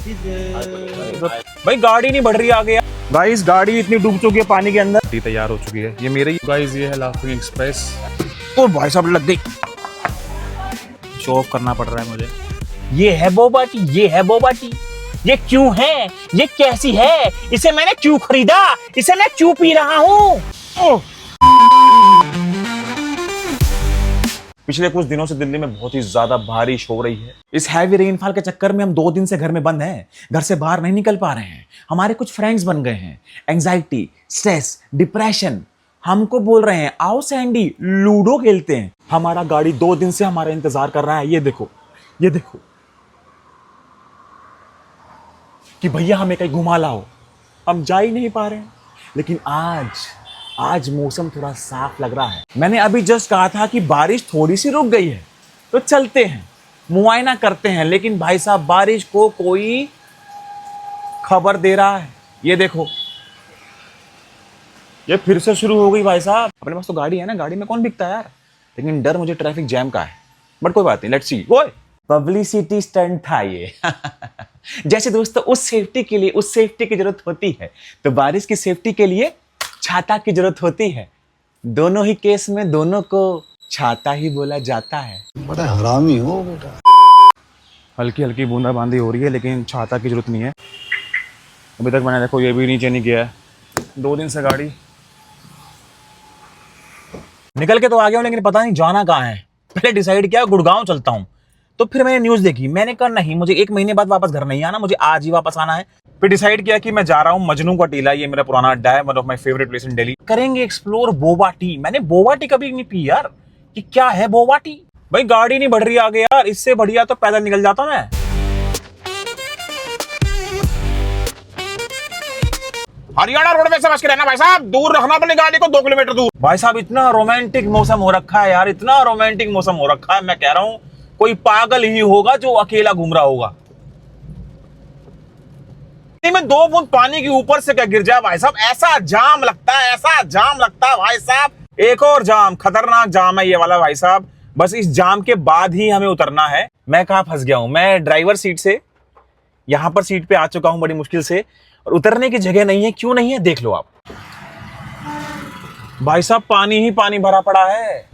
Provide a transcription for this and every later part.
भाई गाड़ी नहीं बढ़ रही आगे यार। गाइस गाड़ी इतनी डूब चुकी है पानी के अंदर, तैयार हो चुकी है। ये मेरे ही गाइस, ये है लाफिंग एक्सप्रेस। और भाई साहब लग गई, शो ऑफ करना पड़ रहा है मुझे। ये है बोबा टी, ये है बोबा टी। ये क्यों है, ये कैसी है, इसे मैंने क्यों खरीदा, इसे मैं क्यों पी रहा हूँ। पिछले कुछ दिनों से दिल्ली में बहुत ही ज्यादा बारिश हो रही है। इस हैवी रेनफॉल के चक्कर में हम 2 दिन से घर में बंद हैं, घर से बाहर नहीं निकल पा रहे हैं। हमारे कुछ फ्रेंड्स बन गए हैं एंजाइटी, स्ट्रेस, डिप्रेशन। हमको बोल रहे हैं आओ सैंडी लूडो खेलते हैं। हमारा गाड़ी 2 दिन से हमारा इंतजार कर रहा है। ये देखो, ये देखो कि भैया हमें कहीं घुमा लाओ। हम जा ही नहीं पा रहे हैं। लेकिन आज मौसम थोड़ा साफ लग रहा है। मैंने अभी जस्ट कहा था कि बारिश थोड़ी सी रुक गई है तो चलते हैं, मुआयना करते हैं। लेकिन भाई साहब बारिश को कोई खबर दे रहा है। ये देखो, ये फिर से शुरू हो गई भाई साहब। अपने पास तो गाड़ी है ना, गाड़ी में कौन बिकता है यार। लेकिन डर मुझे ट्रैफिक जैम का है, बट कोई बात नहीं, लेट्स सी। ओए पब्लिसिटी स्टंट था ये। जैसे दोस्तों उस सेफ्टी के लिए उस सेफ्टी की जरूरत होती है, तो बारिश की सेफ्टी के लिए छाता की जरूरत होती है। दोनों ही केस में दोनों को छाता ही बोला जाता है। बड़ा हरामी हो बेटा। हल्की हल्की बूंदाबांदी हो रही है, लेकिन छाता की जरूरत नहीं है। अभी तक मैंने देखो ये भी नीचे नहीं किया है। 2 दिन से गाड़ी निकल के तो आ गया हूं, लेकिन पता नहीं जाना कहाँ है। पहले डिसाइड किया गुड़गांव चलता हूं, तो फिर मैंने न्यूज देखी। मैंने कहा नहीं, मुझे 1 महीने बाद वापस घर नहीं आना, मुझे आज ही वापस आना है। फिर डिसाइड किया कि मैं जा रहा हूँ मजनू का टीला। ये मेरा पुराना अड्डा है, one of my favourite place in Delhi. करेंगे एक्सप्लोर बोबा टी। मैंने बोबा टी कभी नहीं पी यार, कि क्या है बोबा टी। भाई गाड़ी नहीं बढ़ रही आगे यार, इससे बढ़िया तो पैदल निकल जाता मैं। हरियाणा रोडवेज से बच के रहना भाई साहब, दूर रखना अपनी गाड़ी को 2 किलोमीटर दूर। भाई साहब इतना रोमांटिक मौसम हो रखा है यार, इतना रोमांटिक मौसम हो रखा है। मैं कह रहा हूं कोई पागल ही होगा जो अकेला घूम रहा होगा। में 2 बूंद पानी के ऊपर से क्या गिर जाए भाई साहब। ऐसा जाम लगता है, ऐसा जाम लगता है भाई साहब। एक और जाम, खतरनाक जाम है ये वाला भाई साहब। बस इस जाम के बाद ही हमें उतरना है। मैं कहां फंस गया हूं, मैं ड्राइवर सीट से यहां पर सीट पे आ चुका हूं बड़ी मुश्किल से, और उतरने की जगह नहीं है। क्यों नहीं है देख लो आप भाई साहब, पानी ही पानी भरा पड़ा है।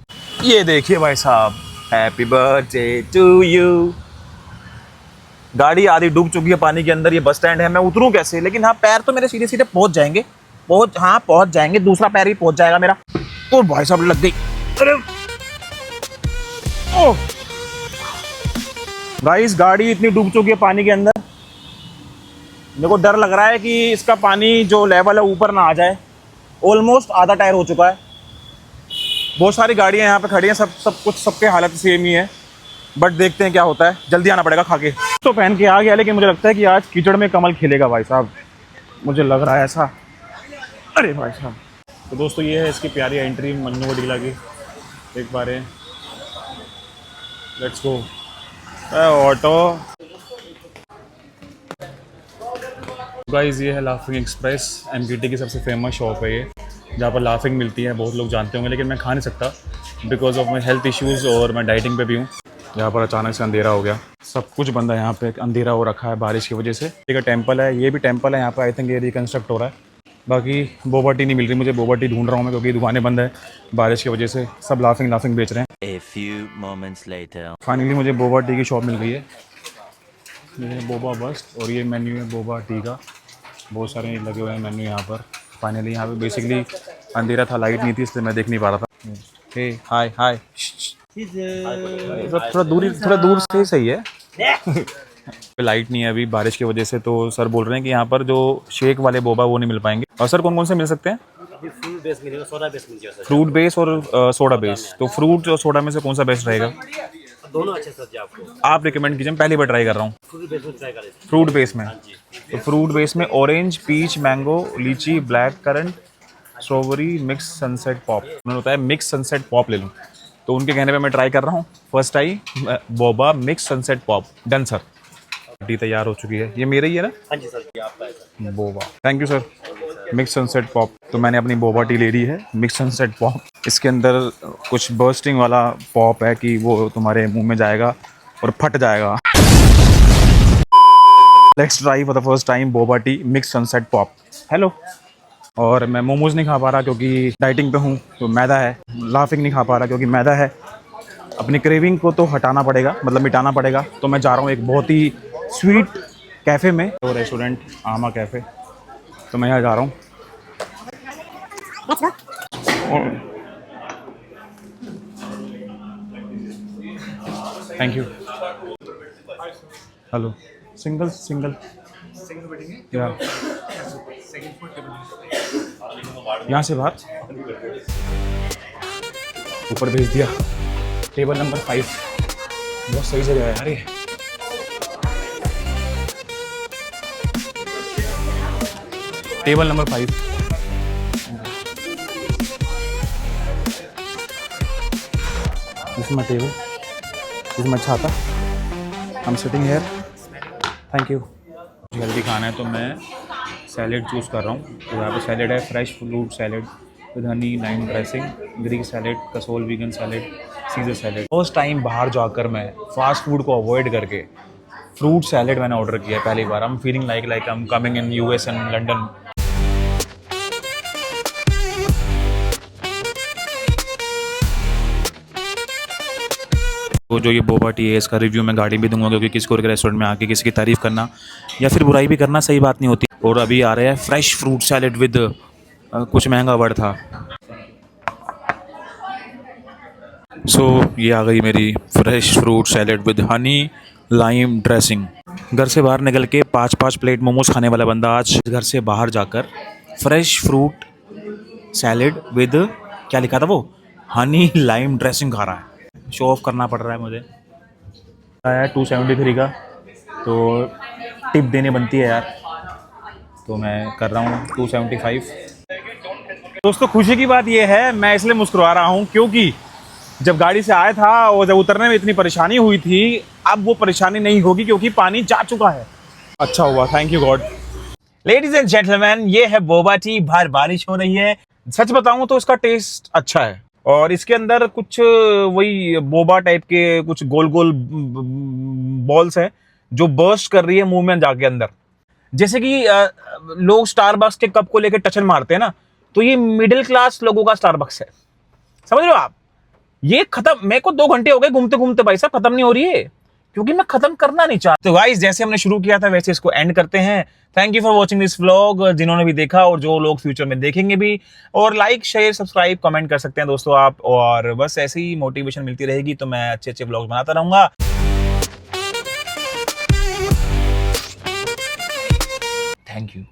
ये देखिए भाई साहब, हैप्पी बर्थडे टू यू। गाड़ी आधी डूब चुकी है पानी के अंदर। ये बस स्टैंड है, मैं उतरूं कैसे। लेकिन हाँ, पैर तो मेरे सीधे सीधे पहुंच जाएंगे, पहुंच जाएंगे। दूसरा पैर भी पहुंच जाएगा मेरा। और भाई साहब लग गई। अरे ओह गाइस, गाड़ी इतनी डूब चुकी है पानी के अंदर, मेरे को डर लग रहा है कि इसका पानी जो लेवल है ऊपर ना आ जाए। ऑलमोस्ट आधा टायर हो चुका है। बहुत सारी गाड़ियां यहाँ पे खड़ी हैं, सब कुछ सबके हालत सेम ही है। बट देखते हैं क्या होता है। जल्दी आना पड़ेगा खा के। तो पहन के आ गया, लेकिन मुझे लगता है कि आज कीचड़ में कमल खिलेगा भाई साहब, मुझे लग रहा है ऐसा। अरे भाई साहब, तो दोस्तों ये है इसकी प्यारी एंट्री मन्नू का टीला की। एक बार लेट्स गो। ऑटो गाइस, ये है लाफिंग एक्सप्रेस। एमपीटी की सबसे फेमस शॉप है ये, जहाँ पर लाफिंग मिलती है। बहुत लोग जानते होंगे, लेकिन मैं खा नहीं सकता because of my health issues, और मैं डाइटिंग पे भी हूँ। यहाँ पर अचानक से अंधेरा हो गया, सब कुछ बंद है यहाँ पे। अंधेरा हो रखा है बारिश की वजह से। एक टेंपल है, ये भी टेंपल है यहाँ पे। आई थिंक ये रिकन्स्ट्रक्ट हो रहा है। बाकी बोबा टी नहीं मिल रही मुझे, बोबा टी ढूंढ रहा हूँ मैं, क्योंकि दुकानें बंद है बारिश की वजह से। सब लाफिंग बेच रहे हैं। A few moments later. Finally मुझे बोबा टी की शॉप मिल गई है। ये है बोबा बस्ट, और ये मेन्यू है बोबा टी का। बहुत सारे लगे हुए हैं मेन्यू यहाँ पर। फाइनली यहाँ पे बेसिकली अंधेरा था, लाइट नहीं थी, इसलिए मैं देख नहीं पा रहा था। हे हाय हाय, थोड़ा दूर से सही है। लाइट नहीं है अभी बारिश की वजह से, तो सर बोल रहे हैं कि यहाँ पर जो शेक वाले बोबा वो नहीं मिल पाएंगे। और सर कौन कौन से मिल सकते हैं? फ्रूट बेस मिलेगा, सोडा बेस मिल जाएगा। फ्रूट बेस और सोडा बेस। तो फ्रूट और सोडा में से कौन सा बेस्ट रहेगा? दोनों अच्छे सर आपको आप रिकमेंड कीजिए, पहली बार ट्राई कर रहा हूँ। फ्रूट बेस में ट्राई करें। फ्रूट बेस में, तो फ्रूट बेस में ऑरेंज, पीच, मैंगो, लीची, black currant, strawberry, mix sunset pop. उन्होंने बताया मिक्स सनसेट पॉप ले लूँ, तो उनके कहने पे मैं ट्राई कर रहा हूँ। First time Boba mix sunset pop. Done sir, T तैयार हो चुकी है। ये मेरे ही है ना? हाँ जी सर, ये आपका है sir. Boba, thank you sir. Mix sunset pop. तो मैंने अपनी बोबा टी ले ली है, मिक्स सनसेट पॉप। इसके अंदर कुछ बर्स्टिंग वाला पॉप है कि वो तुम्हारे मुंह में जाएगा और फट जाएगा। Let's try for the first time boba tea mix sunset pop. Hello. और मैं मोमोज नहीं खा पा रहा क्योंकि डाइटिंग पे हूँ, तो मैदा है। लाफिंग नहीं खा पा रहा क्योंकि मैदा है। अपनी क्रेविंग को तो हटाना पड़ेगा, मतलब मिटाना पड़ेगा। तो मैं जा रहा हूँ एक बहुत ही स्वीट कैफ़े में, तो रेस्टोरेंट आमा कैफ़े। तो मैं यहाँ जा रहा हूँ। Thank you. हेलो। सिंगल या यहाँ से बाहर ऊपर भेज दिया। टेबल नंबर 5 बहुत सही जगह है यार ये। Table number 5। इसमें टेबल, इसमें अच्छा आता। I am sitting here. Thank you. जल्दी खाना है तो मैं सैलेड चूज़ कर रहा हूँ। तो यहाँ पे सैलेड है, fresh fruit salad with honey lime dressing, Greek salad, Kasol vegan salad, Caesar salad. First time बाहर जाकर मैं फास्ट फूड को अवॉइड करके फ्रूट सैलेड मैंने ऑर्डर किया पहली बार। I am feeling like I am coming in US and London. तो जो ये बोबा टी है इसका रिव्यू मैं गाड़ी भी दूंगा, क्योंकि किसी को रेस्टोरेंट में आके किसी की तारीफ करना या फिर बुराई भी करना सही बात नहीं होती। और अभी आ रहा है फ्रेश फ्रूट सैलेड विद कुछ महंगा वर्ड था। सो ये आ गई मेरी fresh fruit salad with honey lime dressing. घर से बाहर निकल के 5 प्लेट मोमोज खाने वाला बंदा आज घर से बाहर जाकर फ्रेश फ्रूट सैलेड विद क्या लिखा था वो, हनी लाइम ड्रेसिंग खा रहा है। शो ऑफ करना पड़ रहा है मुझे। आया 273 का, तो टिप देने बनती है यार, तो मैं कर रहा हूँ 275। दोस्तों खुशी की बात यह है, मैं इसलिए मुस्कुरा रहा हूँ क्योंकि जब गाड़ी से आया था और जब उतरने में इतनी परेशानी हुई थी, अब वो परेशानी नहीं होगी क्योंकि पानी जा चुका है। अच्छा हुआ, thank you God. Ladies and gentleman, ये है बोबा टी। बाहर बारिश हो रही है। सच बताऊं तो इसका टेस्ट अच्छा है, और इसके अंदर कुछ वही बोबा टाइप के कुछ गोल गोल बॉल्स हैं जो बर्स्ट कर रही है मुंह में जाके अंदर। जैसे कि लोग स्टारबक्स के कप को लेकर टचन मारते हैं ना, तो ये मिडिल क्लास लोगों का स्टारबक्स है, समझ रहे हो आप। ये खत्म, मेरे को 2 घंटे हो गए घूमते घूमते भाई साहब, खत्म नहीं हो रही है क्योंकि मैं खत्म करना नहीं चाहता। तो गाइस जैसे हमने शुरू किया था वैसे इसको एंड करते हैं। Thank you for watching this vlog, जिन्होंने भी देखा और जो लोग फ्यूचर में देखेंगे भी। और लाइक शेयर सब्सक्राइब कमेंट कर सकते हैं दोस्तों आप, और बस ऐसे ही मोटिवेशन मिलती रहेगी तो मैं अच्छे अच्छे व्लॉग बनाता रहूंगा। Thank you.